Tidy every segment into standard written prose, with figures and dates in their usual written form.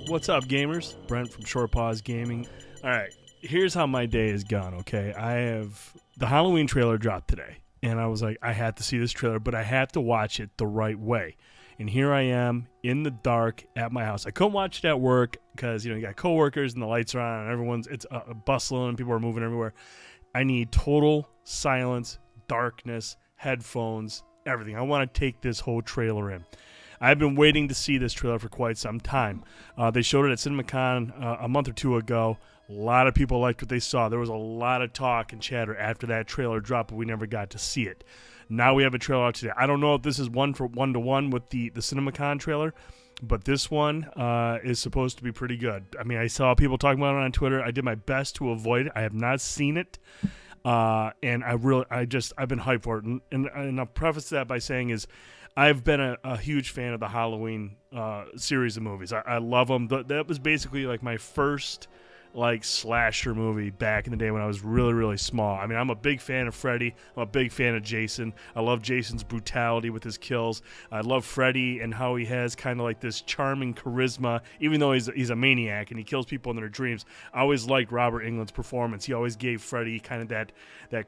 What's up, gamers? Brent from Short Pause Gaming. All right, here's how my day has gone, okay? I have the Halloween trailer dropped today, and I was like, I have to see this trailer, but I have to watch it the right way. And here I am in the dark at my house. I couldn't watch it at work because, you got coworkers and the lights are on and it's bustling and people are moving everywhere. I need total silence, darkness, headphones, everything. I want to take this whole trailer in. I've been waiting to see this trailer for quite some time. They showed it at CinemaCon a month or two ago. A lot of people liked what they saw. There was a lot of talk and chatter after that trailer dropped, but we never got to see it. Now we have a trailer out today. I don't know if this is one-to-one with the CinemaCon trailer, but this one is supposed to be pretty good. I mean, I saw people talking about it on Twitter. I did my best to avoid it. I have not seen it, and I've been hyped for it. And I'll preface that by saying I've been a huge fan of the Halloween series of movies. I love them. That was basically like my first slasher movie back in the day when I was really, really small. I mean, I'm a big fan of Freddy. I'm a big fan of Jason. I love Jason's brutality with his kills. I love Freddy and how he has kind of like this charming charisma, even though he's a maniac and he kills people in their dreams. I always liked Robert Englund's performance. He always gave Freddy kind of that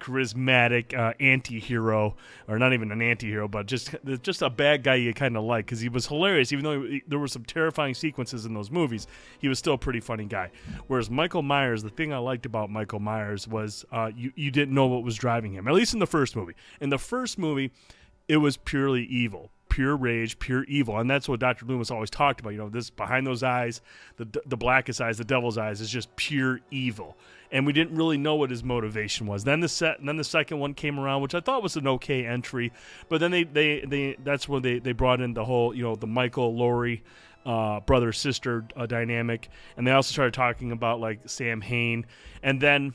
charismatic anti-hero, or not even an anti-hero, but just a bad guy you kind of like, because he was hilarious. Even though there were some terrifying sequences in those movies, he was still a pretty funny guy. Whereas Michael Myers, the thing I liked about Michael Myers was you didn't know what was driving him, at least in the first movie. In the first movie, it was purely evil, pure rage, pure evil, and that's what Dr. Loomis always talked about. This behind those eyes, the blackest eyes, the devil's eyes, is just pure evil. And we didn't really know what his motivation was. Then the second one came around, which I thought was an okay entry, but then that's when they brought in the whole the Michael Laurie brother sister dynamic, and they also started talking about Sam Hain, and then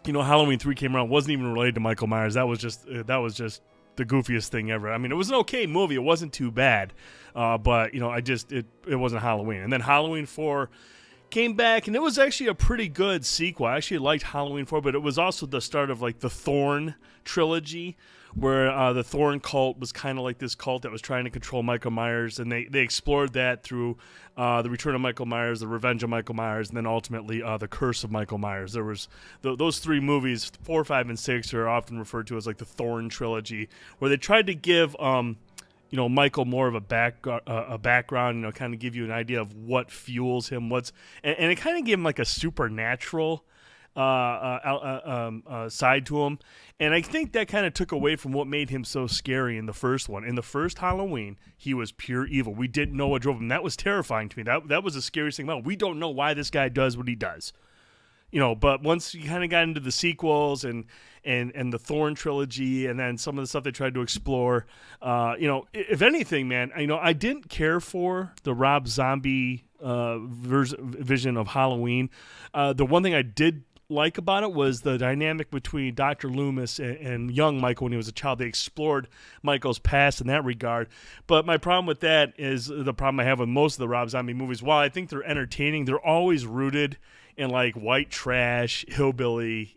Halloween 3 came around. Wasn't even related to Michael Myers. That was just the goofiest thing ever. I mean, it was an okay movie. It wasn't too bad, but it wasn't Halloween. And then Halloween 4 came back, and it was actually a pretty good sequel. I actually liked Halloween 4, but it was also the start of the Thorn trilogy, where the Thorn cult was kind of like this cult that was trying to control Michael Myers, and they explored that through the Return of Michael Myers, the Revenge of Michael Myers, and then ultimately the Curse of Michael Myers. There was those three movies, 4, 5, and 6, are often referred to as the Thorn trilogy, where they tried to give Michael more of a background, kind of give you an idea of what fuels him, and it kind of gave him a supernatural side to him, and I think that kind of took away from what made him so scary in the first one. In the first Halloween, he was pure evil. We didn't know what drove him. That was terrifying to me. That was the scariest thing about it. We don't know why this guy does what he does. But once you kind of got into the sequels and the Thorn trilogy, and then some of the stuff they tried to explore, if anything, man, I didn't care for the Rob Zombie vision of Halloween. The one thing I did like about it was the dynamic between Dr. Loomis and young Michael when he was a child. They explored Michael's past in that regard. But my problem with that is the problem I have with most of the Rob Zombie movies. While I think they're entertaining, they're always rooted in white trash, hillbilly,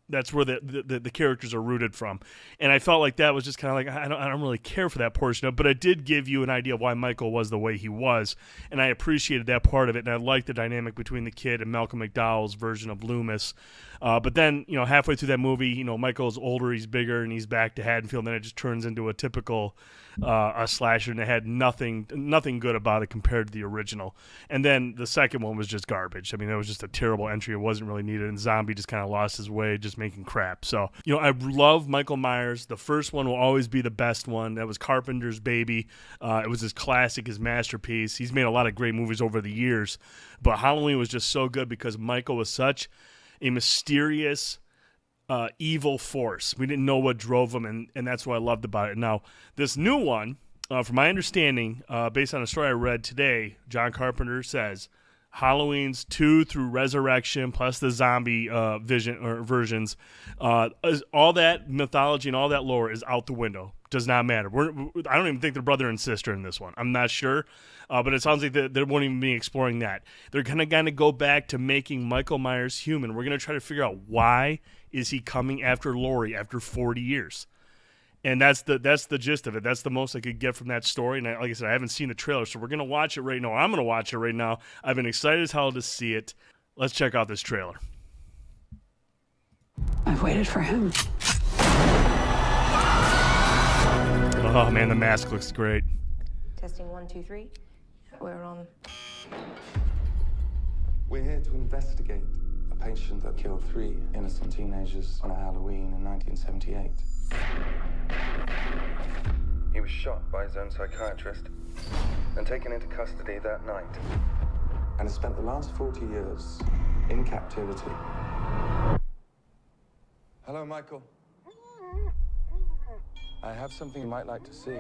that's where the characters are rooted from. And I felt like that was just kind of I don't really care for that portion of it, but it did give you an idea of why Michael was the way he was, and I appreciated that part of it, and I liked the dynamic between the kid and Malcolm McDowell's version of Loomis. But then, halfway through that movie, Michael's older, he's bigger, and he's back to Haddonfield, and then it just turns into a typical a slasher, and it had nothing good about it compared to the original. And then the second one was just garbage. I mean, it was just a terrible entry. It wasn't really needed, and Zombie just kind of lost his way, just making crap. So, I love Michael Myers. The first one will always be the best one. That was Carpenter's baby. It was his classic, his masterpiece. He's made a lot of great movies over the years, but Halloween was just so good because Michael was such a mysterious, evil force. We didn't know what drove him, and that's what I loved about it. Now, this new one, from my understanding, based on a story I read today, John Carpenter says Halloween's 2 through Resurrection plus the zombie versions, all that mythology and all that lore is out the window. Does not matter. I don't even think they're brother and sister in this one. I'm not sure, but it sounds like they won't even be exploring that. They're going to go back to making Michael Myers human. We're going to try to figure out why is he coming after Laurie after 40 years. And that's the gist of it. That's the most I could get from that story. And like I said, I haven't seen the trailer, so we're going to watch it right now. I'm going to watch it right now. I've been excited as hell to see it. Let's check out this trailer. I've waited for him. Oh, man, the mask looks great. Testing 1, 2, 3. We're on. We're here to investigate a patient that killed 3 innocent teenagers on a Halloween in 1978. He was shot by his own psychiatrist and taken into custody that night, and has spent the last 40 years in captivity. Hello, Michael. I have something you might like to see.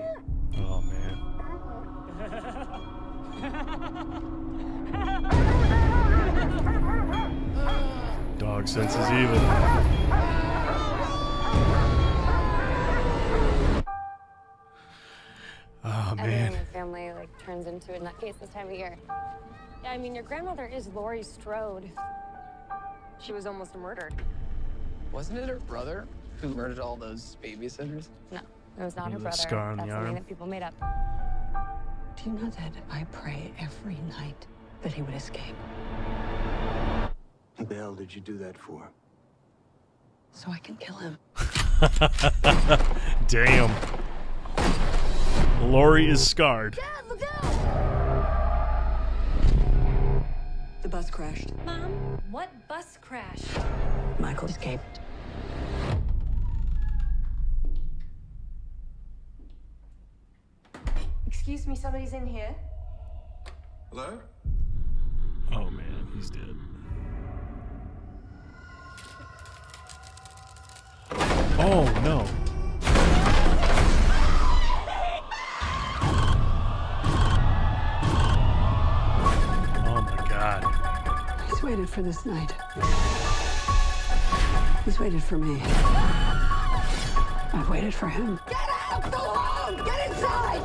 Oh, man. Dog sense is evil. Oh, Everyone man. in the family turns into a nutcase this time of year. Yeah, I mean, your grandmother is Laurie Strode. She was almost murdered. Wasn't it her brother who murdered all those babysitters? No, it was not her There's a brother. scar on the That's arm. something that people made up. Do you know that I pray every night that he would escape? What the hell did you do that for? So I can kill him. Damn. Laurie is scarred. Dad, look out! The bus crashed. Mom, what bus crash? Michael escaped. Excuse me, somebody's in here. Hello? Oh, man, he's dead. Oh, no. Oh, my God. He's waited for this night. He's waited for me. I've waited for him. Get out! Go home! Get inside!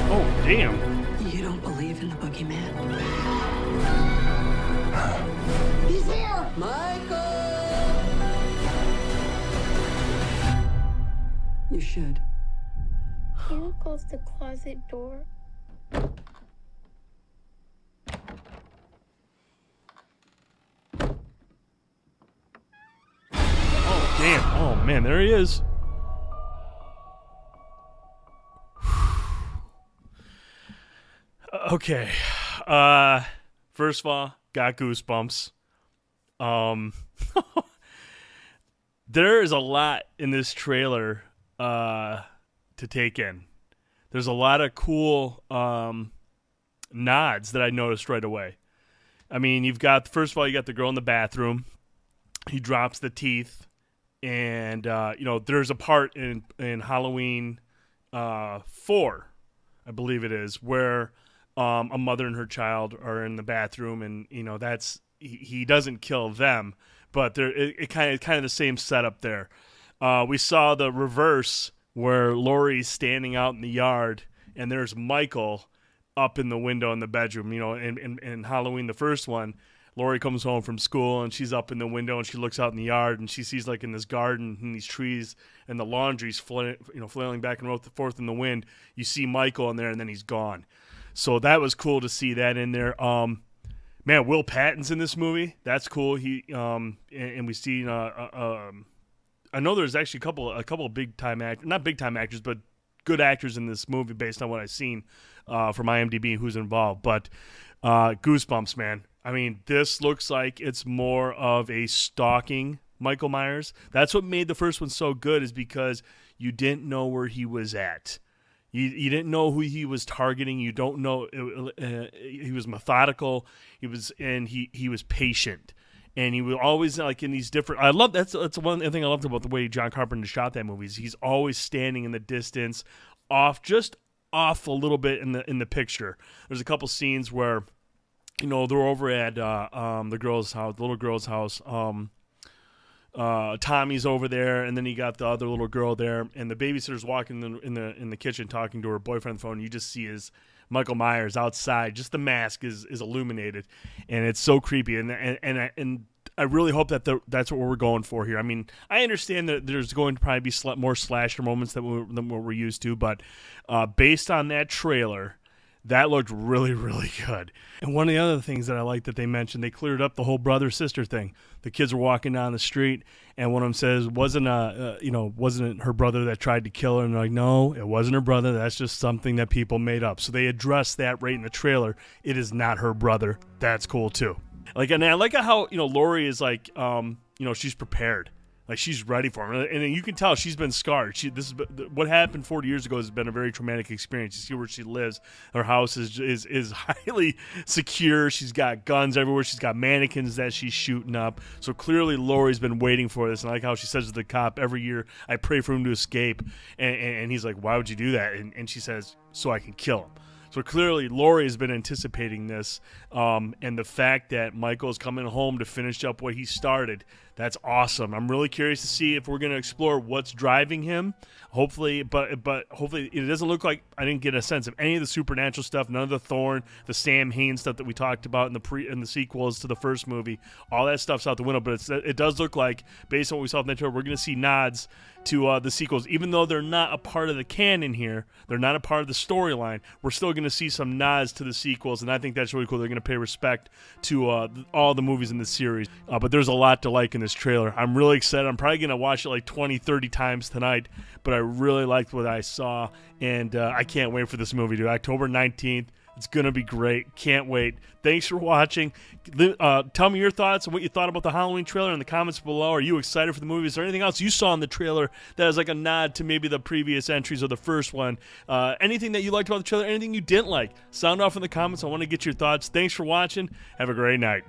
Oh, damn. You don't believe in the boogeyman? He's here! Michael! You should. Can you close the closet door? Oh, damn. Oh, man, there he is. Okay. First of all, got goosebumps. There is a lot in this trailer to take in. There's a lot of cool nods that I noticed right away. I mean, first of all, you got the girl in the bathroom. He drops the teeth, and there's a part in Halloween 4, I believe it is, where a mother and her child are in the bathroom, and that's he doesn't kill them, but it kind of the same setup there. We saw the reverse where Laurie's standing out in the yard, and there's Michael up in the window in the bedroom. In Halloween, the first one, Laurie comes home from school, and she's up in the window, and she looks out in the yard, and she sees in this garden and these trees, and the laundry's flailing back and forth in the wind. You see Michael in there, and then he's gone. So that was cool to see that in there. Man, Will Patton's in this movie. That's cool. He and we see. I know there's actually a couple of big time actors, not big time actors, but good actors in this movie based on what I've seen from IMDb who's involved. But goosebumps, man. I mean, this looks like it's more of a stalking Michael Myers. That's what made the first one so good, is because you didn't know where he was at. You didn't know who he was targeting. You don't know. He was methodical. He was patient, and he was always in these different. I love that's one thing I loved about the way John Carpenter shot that movie. Is he's always standing in the distance, just off a little bit in the picture. There's a couple scenes where, they're over at the little girl's house. Tommy's over there, and then you got the other little girl there, and the babysitter's walking in the kitchen talking to her boyfriend on the phone. And you just see his Michael Myers outside. Just the mask is illuminated, and it's so creepy. And I really hope that that's what we're going for here. I mean, I understand that there's going to probably be more slasher moments than what we're used to, but based on that trailer, that looked really, really good. And one of the other things that I like that they mentioned, they cleared up the whole brother-sister thing. The kids were walking down the street, and one of them says, wasn't it her brother that tried to kill her? And they're like, no, it wasn't her brother. That's just something that people made up. So they addressed that right in the trailer. It is not her brother. That's cool, too. And I like how, Laurie is like, she's prepared. Like, she's ready for him. And you can tell she's been scarred. What happened 40 years ago has been a very traumatic experience. You see where she lives. Her house is highly secure. She's got guns everywhere. She's got mannequins that she's shooting up. So clearly Laurie's been waiting for this. And I like how she says to the cop, every year I pray for him to escape. And he's like, why would you do that? And she says, so I can kill him. So clearly, Laurie has been anticipating this, and the fact that Michael's coming home to finish up what he started, that's awesome. I'm really curious to see if we're going to explore what's driving him. Hopefully, but hopefully it doesn't look like I didn't get a sense of any of the supernatural stuff, none of the Thorn, the Sam Hain stuff that we talked about in the sequels to the first movie. All that stuff's out the window, but it does look like, based on what we saw in that trailer, we're going to see nods to the sequels. Even though they're not a part of the canon here, they're not a part of the storyline, we're still going to see some nods to the sequels, and I think that's really cool. They're going to pay respect to all the movies in the series. But there's a lot to like in this trailer. I'm really excited. I'm probably going to watch it like 20, 30 times tonight, but I really liked what I saw, and I can't wait for this movie, dude. October 19th. It's going to be great. Can't wait. Thanks for watching. Tell me your thoughts and what you thought about the Halloween trailer in the comments below. Are you excited for the movie? Is there anything else you saw in the trailer that is like a nod to maybe the previous entries or the first one? Anything that you liked about the trailer? Anything you didn't like? Sound off in the comments. I want to get your thoughts. Thanks for watching. Have a great night.